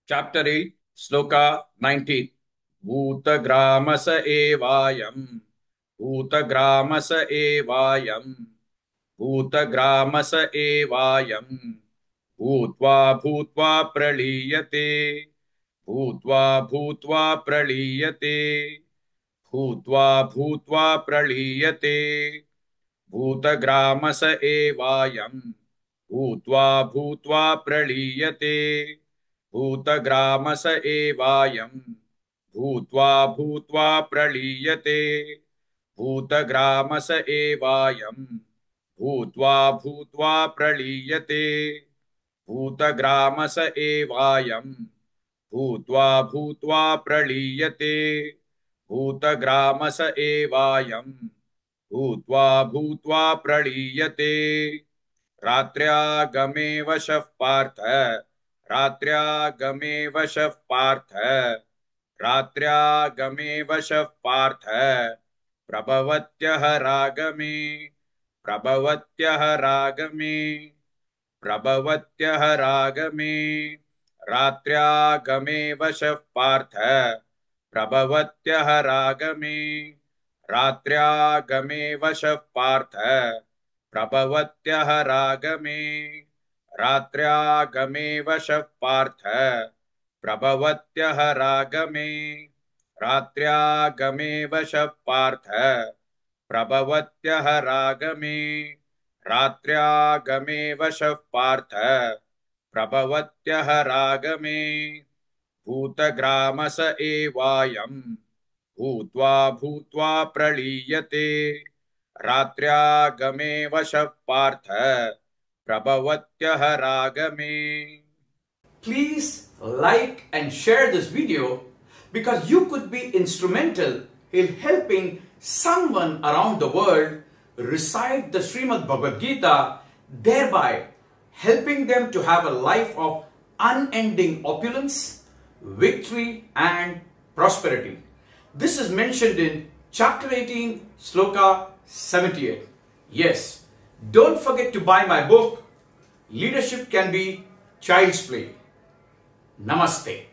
Chapter 8, Sloka 19. Bhutagramas evayam. Bhutagramas evayam. Bhutagramas evayam. Bhutva bhutva praliyate. Bhutva bhutva praliyate. Bhutva bhutva praliyate. Bhutagramas evayam. Bhutva bhutva praliyate. भूतग्रामस एवायं भूत्वा भूत्वा प्रलीयते भूतग्रामस एवायं भूत्वा भूत्वा प्रलीयते भूतग्रामस एवायं भूत्वा भूत्वा प्रलीयते भूतग्रामस एवायं भूत्वा भूत्वा प्रलीयते रात्र्यागमे वशः पार्थ रात्र्यागमे वशः पार्थ रात्र्यागमे वशः पार्थ प्रभवत्यः रागमे प्रभवत्यः रागमे प्रभवत्यः रागमे रात्र्यागमे वशः पार्थ प्रभवत्यः रागमे रात्र्यागमे वशः पार्थ प्रभवत्यः रागमे रात्र्यागमे वशः पार्थ प्रभवत्यः रागमे रात्र्यागमे वशः पार्थ प्रभवत्यः रागमे रात्र्यागमे वशः पार्थ प्रभवत्यः रागमे भूतग्रामस एवायं भूत्वा भूत्वा प्रलीयते रात्र्यागमे वशः Partha प्रभवत्यः रागमे. Please like and share this video because you could be instrumental in helping someone around the world recite the Srimad Bhagavad Gita, thereby helping them to have a life of unending opulence, victory and prosperity. This is mentioned in chapter 18, Sloka 78. Yes, don't forget to buy my book, Leadership Can Be Child's Play. Namaste.